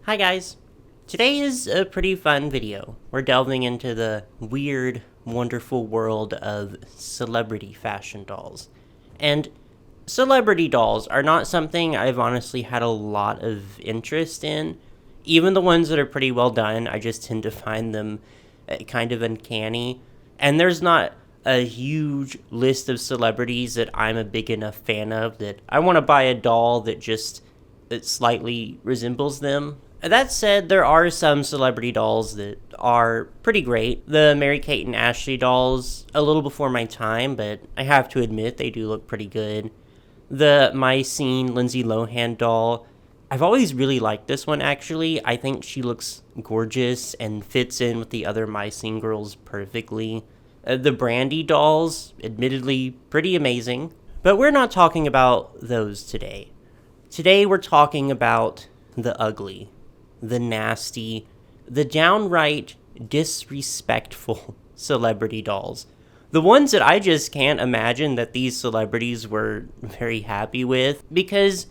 Hi guys! Today is a pretty fun video. We're delving into the weird, wonderful world of celebrity fashion dolls. And celebrity dolls are not something I've honestly had a lot of interest in. Even the ones that are pretty well done, I just tend to find them kind of uncanny. And there's not a huge list of celebrities that I'm a big enough fan of that I want to buy a doll that slightly resembles them. That said, there are some celebrity dolls that are pretty great. The Mary-Kate and Ashley dolls, a little before my time, but I have to admit they do look pretty good. The My Scene Lindsay Lohan doll, I've always really liked this one actually. I think she looks gorgeous and fits in with the other My Scene girls perfectly. The Brandy dolls, admittedly pretty amazing, but we're not talking about those today. Today we're talking about the ugly, the nasty, the downright disrespectful celebrity dolls. The ones that I just can't imagine that these celebrities were very happy with, because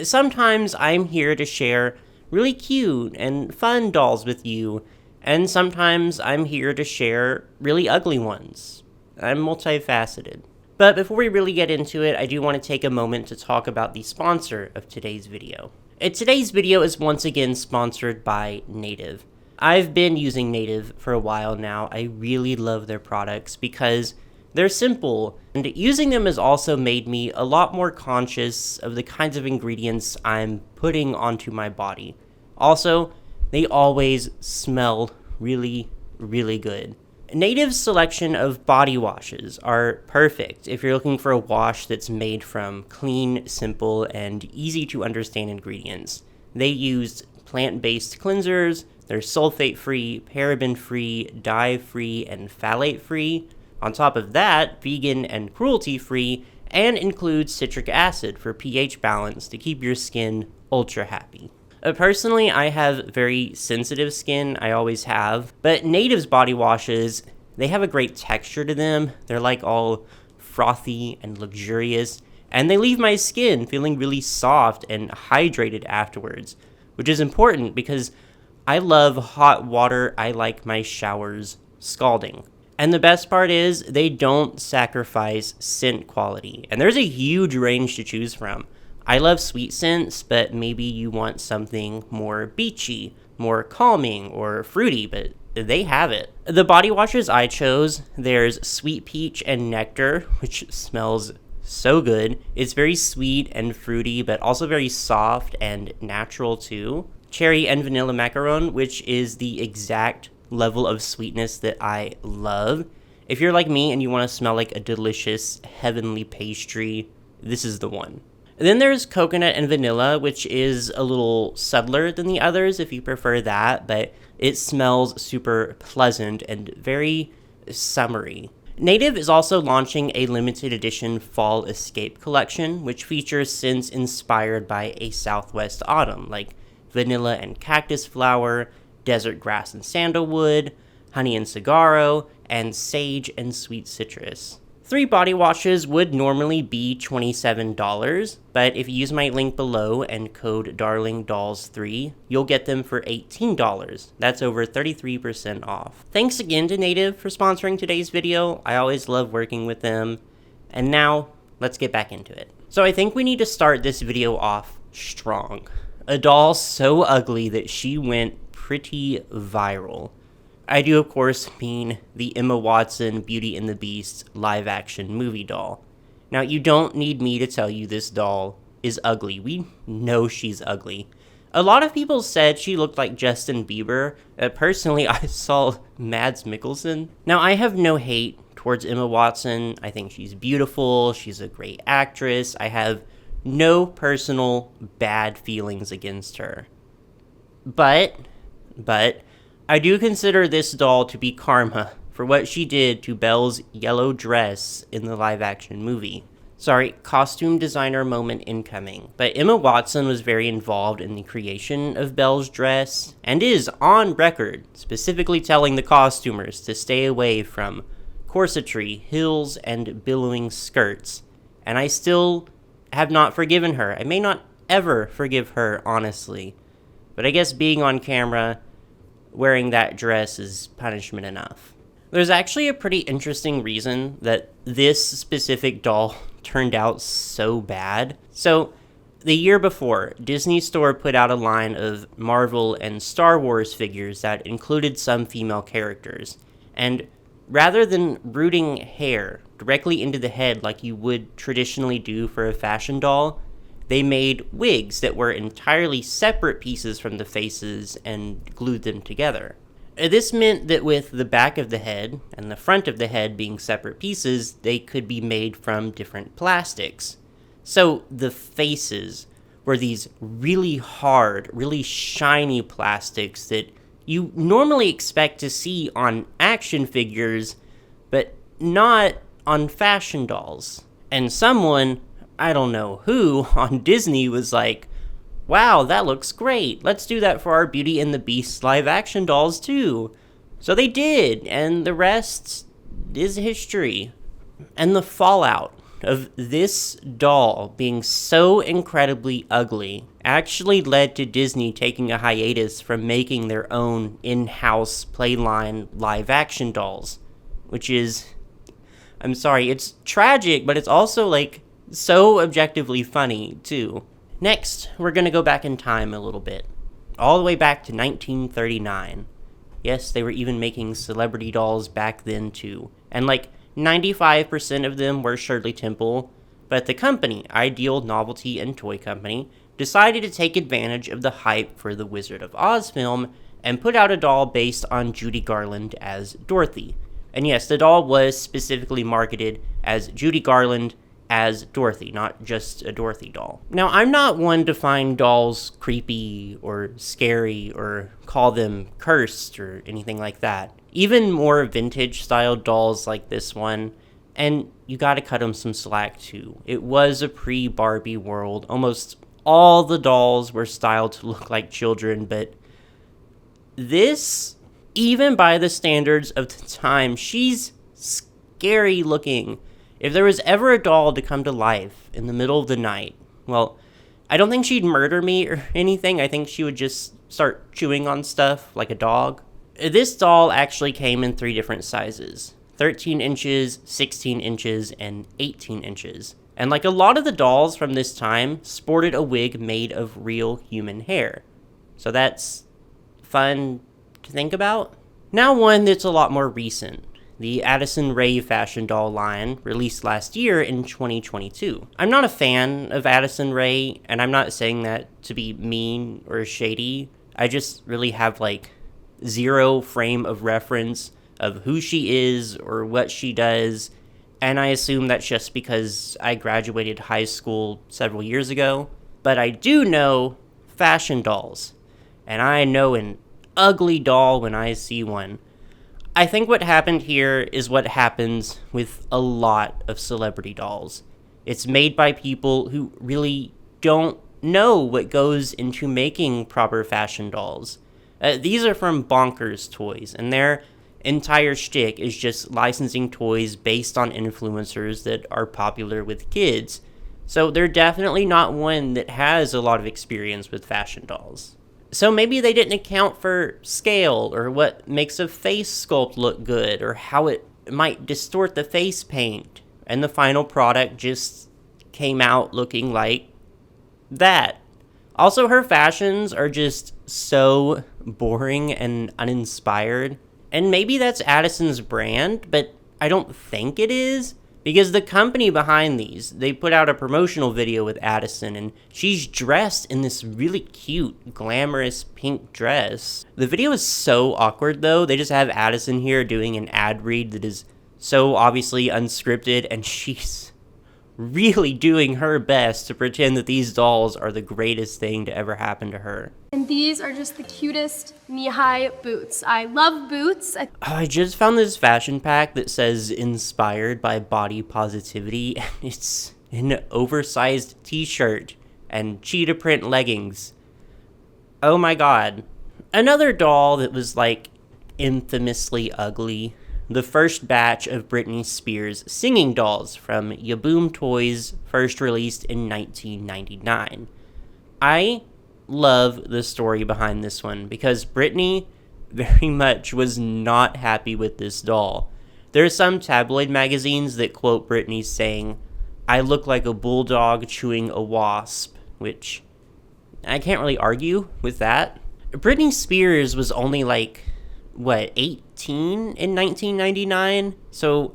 sometimes I'm here to share really cute and fun dolls with you, and sometimes I'm here to share really ugly ones. I'm multifaceted. But before we really get into it, I do want to take a moment to talk about the sponsor of today's video. Today's video is once again sponsored by Native. I've been using Native for a while now. I really love their products because they're simple, and using them has also made me a lot more conscious of the kinds of ingredients I'm putting onto my body. Also, they always smell really, really good. Native's selection of body washes are perfect if you're looking for a wash that's made from clean, simple, and easy to understand ingredients. They use plant-based cleansers, they're sulfate-free, paraben-free, dye-free, and phthalate-free. On top of that, vegan and cruelty-free, and includes citric acid for pH balance to keep your skin ultra happy. Personally, I have very sensitive skin, I always have, but Native's body washes, they have a great texture to them. They're like all frothy and luxurious, and they leave my skin feeling really soft and hydrated afterwards, which is important because I love hot water. I like my showers scalding. And the best part is they don't sacrifice scent quality, and there's a huge range to choose from. I love sweet scents, but maybe you want something more beachy, more calming, or fruity, but they have it. The body washes I chose, there's Sweet Peach and Nectar, which smells so good. It's very sweet and fruity, but also very soft and natural too. Cherry and Vanilla Macaron, which is the exact level of sweetness that I love. If you're like me and you want to smell like a delicious, heavenly pastry, this is the one. Then there's Coconut and Vanilla, which is a little subtler than the others if you prefer that, but it smells super pleasant and very summery. Native is also launching a limited edition Fall Escape collection, which features scents inspired by a Southwest autumn, like vanilla and cactus flower, desert grass and sandalwood, honey and saguaro, and sage and sweet citrus. 3 body washes would normally be $27, but if you use my link below and code DarlingDolls3, you'll get them for $18. That's over 33% off. Thanks again to Native for sponsoring today's video. I always love working with them. And now, let's get back into it. So I think we need to start this video off strong. A doll so ugly that she went pretty viral. I do, of course, mean the Emma Watson Beauty and the Beast live-action movie doll. Now, you don't need me to tell you this doll is ugly. We know she's ugly. A lot of people said she looked like Justin Bieber. Personally, I saw Mads Mikkelsen. Now, I have no hate towards Emma Watson. I think she's beautiful. She's a great actress. I have no personal bad feelings against her. But I do consider this doll to be karma for what she did to Belle's yellow dress in the live-action movie. Sorry, costume designer moment incoming. But Emma Watson was very involved in the creation of Belle's dress, and is on record specifically telling the costumers to stay away from corsetry, heels, and billowing skirts. And I still have not forgiven her. I may not ever forgive her, honestly. but I guess being on camera wearing that dress is punishment enough. There's actually a pretty interesting reason that this specific doll turned out so bad. So, the year before, Disney Store put out a line of Marvel and Star Wars figures that included some female characters. And rather than rooting hair directly into the head like you would traditionally do for a fashion doll, they made wigs that were entirely separate pieces from the faces and glued them together. This meant that with the back of the head and the front of the head being separate pieces, they could be made from different plastics. So the faces were these really hard, really shiny plastics that you normally expect to see on action figures, but not on fashion dolls. And someone, I don't know who, on Disney was like, wow, that looks great. Let's do that for our Beauty and the Beast live action dolls too. So they did, and the rest is history. And the fallout of this doll being so incredibly ugly actually led to Disney taking a hiatus from making their own in-house playline live action dolls, which is, I'm sorry, it's tragic, but it's also like so objectively funny too. Next, we're gonna go back in time a little bit, all the way back to 1939. Yes, they were even making celebrity dolls back then too, and like 95% of them were Shirley Temple, but the company, Ideal Novelty and Toy Company, decided to take advantage of the hype for the Wizard of Oz film and put out a doll based on Judy Garland as Dorothy. And yes, the doll was specifically marketed as Judy Garland as Dorothy, not just a Dorothy doll. Now, I'm not one to find dolls creepy or scary or call them cursed or anything like that. Even more vintage-style dolls like this one, and you gotta cut them some slack too. It was a pre-Barbie world. Almost all the dolls were styled to look like children, but this, even by the standards of the time, she's scary looking. If there was ever a doll to come to life in the middle of the night, well, I don't think she'd murder me or anything. I think she would just start chewing on stuff like a dog. This doll actually came in 3 different sizes: 13 inches, 16 inches, and 18 inches. And like a lot of the dolls from this time, sported a wig made of real human hair. So that's fun to think about. Now one that's a lot more recent. The Addison Rae fashion doll line, released last year in 2022. I'm not a fan of Addison Rae, and I'm not saying that to be mean or shady. I just really have like zero frame of reference of who she is or what she does, and I assume that's just because I graduated high school several years ago. But I do know fashion dolls, and I know an ugly doll when I see one. I think what happened here is what happens with a lot of celebrity dolls. It's made by people who really don't know what goes into making proper fashion dolls. These are from Bonkers Toys, and their entire shtick is just licensing toys based on influencers that are popular with kids. So they're definitely not one that has a lot of experience with fashion dolls. So maybe they didn't account for scale, or what makes a face sculpt look good, or how it might distort the face paint, and the final product just came out looking like that. Also, her fashions are just so boring and uninspired, and maybe that's Addison's brand, but I don't think it is. Because the company behind these, they put out a promotional video with Addison, and she's dressed in this really cute, glamorous pink dress. The video is so awkward, though. They just have Addison here doing an ad read that is so obviously unscripted, and she's really doing her best to pretend that these dolls are the greatest thing to ever happen to her. And these are just the cutest knee-high boots. I love boots. I just found this fashion pack that says inspired by body positivity, and it's an oversized t-shirt and cheetah print leggings. Oh my god. Another doll that was like infamously ugly. The first batch of Britney Spears singing dolls from Yaboom Toys, first released in 1999. I love the story behind this one because Britney very much was not happy with this doll. There are some tabloid magazines that quote Britney saying, "I look like a bulldog chewing a wasp," which I can't really argue with that. Britney Spears was only 18 in 1999? So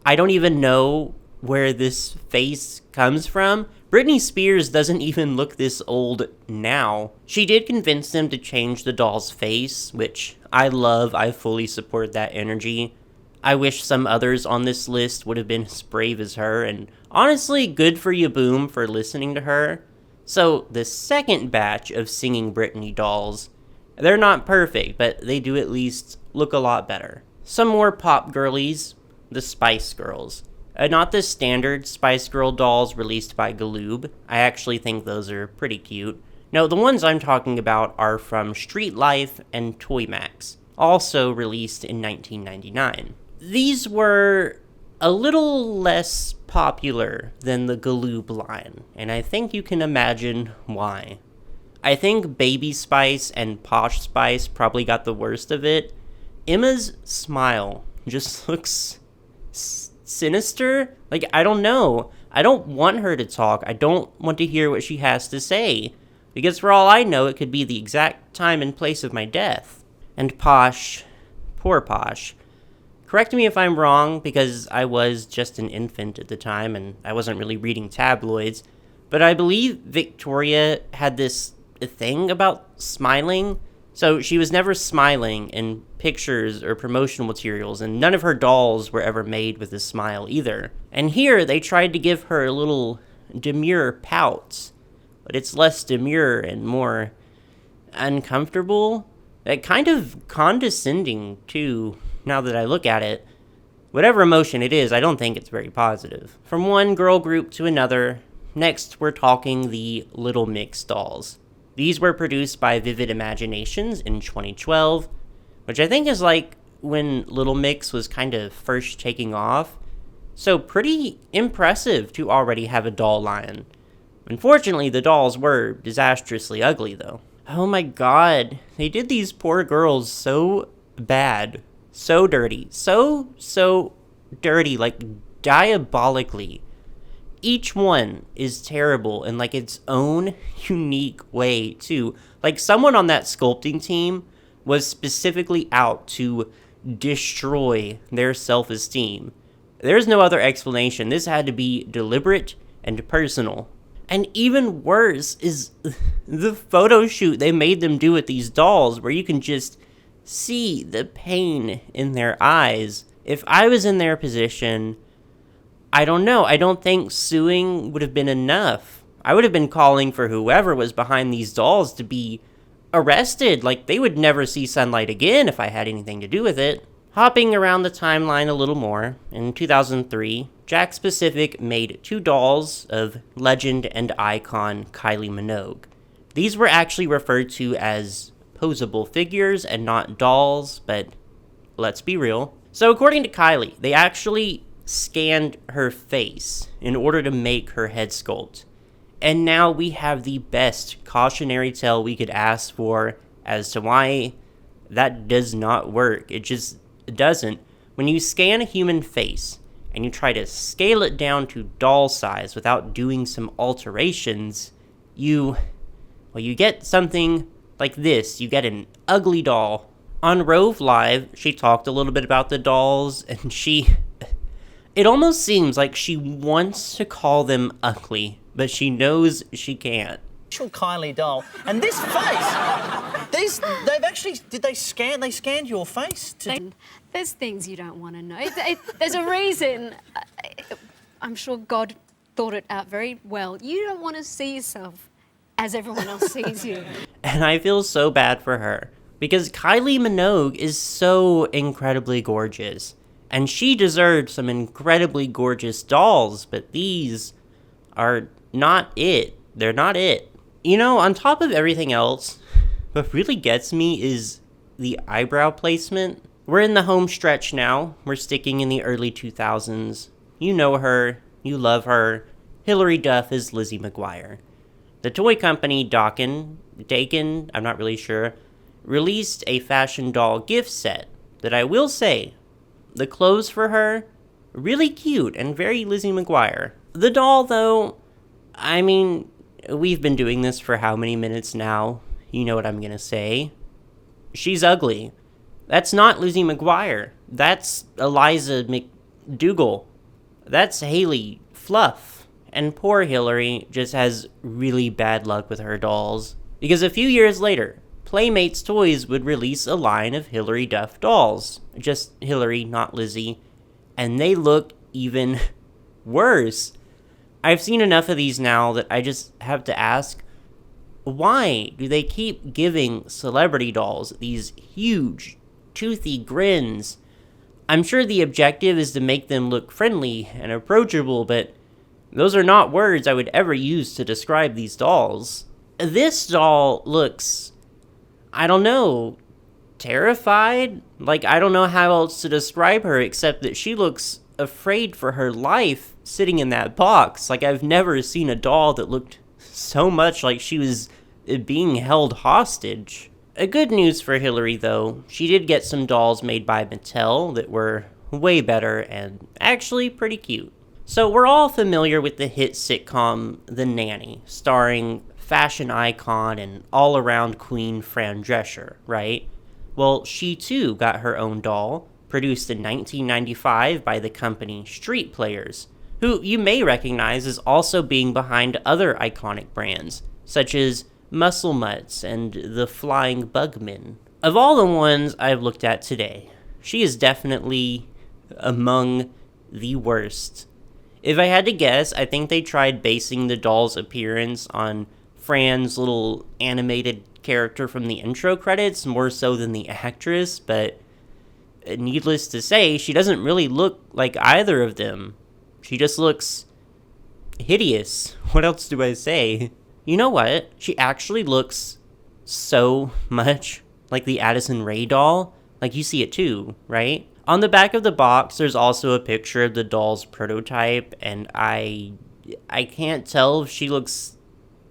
I don't even know where this face comes from. Britney Spears doesn't even look this old now. She did convince them to change the doll's face, which I love. I fully support that energy. I wish some others on this list would have been as brave as her, and honestly, good for you, Boom, for listening to her. So, the second batch of singing Britney dolls, they're not perfect, but they do at least look a lot better. Some more pop girlies, the Spice Girls. Not the standard Spice Girl dolls released by Galoob. I actually think those are pretty cute. No, the ones I'm talking about are from Street Life and Toy Max, also released in 1999. These were a little less popular than the Galoob line, and I think you can imagine why. I think Baby Spice and Posh Spice probably got the worst of it. Emma's smile just looks sinister. I don't know. I don't want her to talk. I don't want to hear what she has to say, because for all I know, it could be the exact time and place of my death. And Posh, poor Posh. Correct me if I'm wrong, because I was just an infant at the time, and I wasn't really reading tabloids, but I believe Victoria had this thing about smiling, so she was never smiling in pictures or promotional materials, and none of her dolls were ever made with a smile either. And here, they tried to give her a little demure pout, but it's less demure and more uncomfortable, kind of condescending too. Now that I look at it, whatever emotion it is, I don't think it's very positive. From one girl group to another, next we're talking the Little Mix dolls. These were produced by Vivid Imaginations in 2012, which I think is when Little Mix was kind of first taking off. So pretty impressive to already have a doll line. Unfortunately, the dolls were disastrously ugly though. Oh my god, they did these poor girls so bad. So dirty. So dirty, diabolically. Each one is terrible in its own unique way too. Someone on that sculpting team was specifically out to destroy their self-esteem. There's no other explanation. This had to be deliberate and personal. And even worse is the photo shoot they made them do with these dolls, where you can just see the pain in their eyes. If I was in their position, I don't know. I don't think suing would have been enough. I would have been calling for whoever was behind these dolls to be arrested. They would never see sunlight again if I had anything to do with it. Hopping around the timeline a little more, in 2003, Jakks Pacific made 2 dolls of legend and icon Kylie Minogue. These were actually referred to as posable figures and not dolls, but let's be real. So according to Kylie, they actually scanned her face in order to make her head sculpt. And now we have the best cautionary tale we could ask for as to why that does not work. It just doesn't. When you scan a human face and you try to scale it down to doll size without doing some alterations, you get something like this. You get an ugly doll. On Rove Live, she talked a little bit about the dolls, and it almost seems like she wants to call them ugly, but she knows she can't. Kylie doll, and this face, they scanned your face? There's things you don't want to know. There's a reason. I'm sure God thought it out very well. You don't want to see yourself as everyone else sees you. And I feel so bad for her, because Kylie Minogue is so incredibly gorgeous, and she deserved some incredibly gorgeous dolls, but these are not it. They're not it. On top of everything else, what really gets me is the eyebrow placement. We're in the home stretch now. We're sticking in the early 2000s. You know her. You love her. Hilary Duff is Lizzie McGuire. The toy company Dakin, I'm not really sure, released a fashion doll gift set that I will say, the clothes for her, really cute and very Lizzie McGuire. The doll, though, I mean, we've been doing this for how many minutes now? You know what I'm gonna say. She's ugly. That's not Lizzie McGuire. That's Eliza McDougal. That's Haley Fluff. And poor Hillary just has really bad luck with her dolls. Because a few years later, Playmates Toys would release a line of Hillary Duff dolls. Just Hillary, not Lizzie. And they look even worse. I've seen enough of these now that I just have to ask, why do they keep giving celebrity dolls these huge, toothy grins? I'm sure the objective is to make them look friendly and approachable, but those are not words I would ever use to describe these dolls. This doll looks, I don't know, terrified? Like, I don't know how else to describe her except that she looks afraid for her life sitting in that box. Like, I've never seen a doll that looked so much like she was being held hostage. A good news for Hillary, though, she did get some dolls made by Mattel that were way better and actually pretty cute. So we're all familiar with the hit sitcom The Nanny, starring fashion icon and all-around queen Fran Drescher, right? Well, she too got her own doll, produced in 1995 by the company Street Players, who you may recognize as also being behind other iconic brands, such as Muscle Mutts and the Flying Bugmen. Of all the ones I've looked at today, she is definitely among the worst. If I had to guess, I think they tried basing the doll's appearance on Fran's little animated character from the intro credits more so than the actress, but needless to say, she doesn't really look like either of them. She just looks hideous. What else do I say? You know what? She actually looks so much like the Addison Rae doll. Like, you see it too, right? On the back of the box, there's also a picture of the doll's prototype, and I can't tell if she looks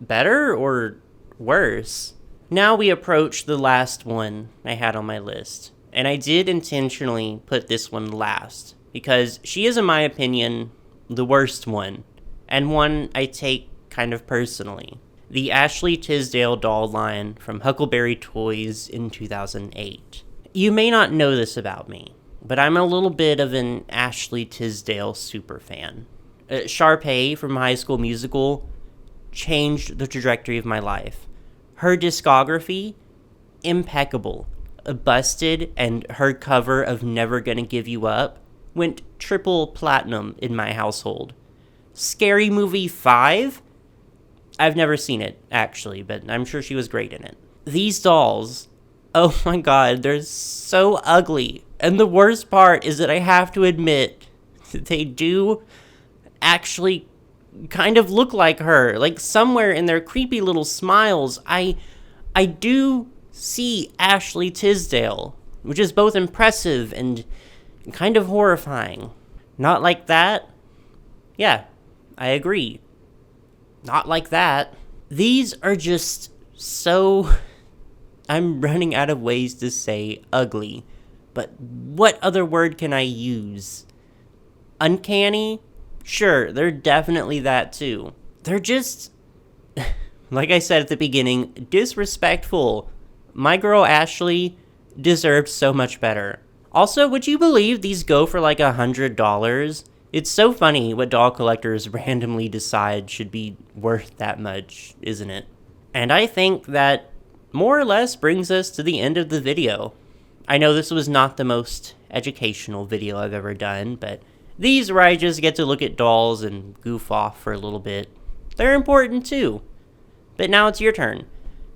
better or worse. Now we approach the last one I had on my list, and I did intentionally put this one last, because she is, in my opinion, the worst one, and one I take kind of personally. The Ashley Tisdale doll line from Huckleberry Toys in 2008. You may not know this about me, but I'm a little bit of an Ashley Tisdale superfan. Sharpay from High School Musical changed the trajectory of my life. Her discography, impeccable. Busted, and her cover of Never Gonna Give You Up went triple platinum in my household. Scary Movie 5? I've never seen it, actually, but I'm sure she was great in it. These dolls, oh my god, they're so ugly. And the worst part is that I have to admit that they do actually kind of look like her. Like, somewhere in their creepy little smiles, I do see Ashley Tisdale, which is both impressive and kind of horrifying. Not like that? Yeah, I agree. Not like that. These are just so... I'm running out of ways to say ugly. But what other word can I use? Uncanny? Sure, they're definitely that too. They're just, like I said at the beginning, disrespectful. My girl Ashley deserved so much better. Also, would you believe these go for like $100? It's so funny what doll collectors randomly decide should be worth that much, isn't it? And I think that more or less brings us to the end of the video. I know this was not the most educational video I've ever done, but these where I just get to look at dolls and goof off for a little bit, they're important too. But now it's your turn.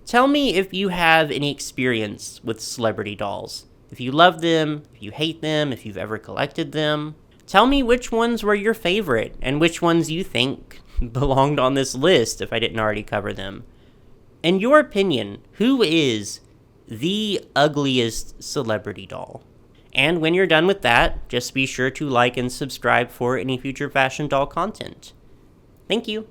Tell me if you have any experience with celebrity dolls. If you love them, if you hate them, if you've ever collected them. Tell me which ones were your favorite and which ones you think belonged on this list if I didn't already cover them. In your opinion, who is the ugliest celebrity doll? And when you're done with that, just be sure to like and subscribe for any future fashion doll content. Thank you.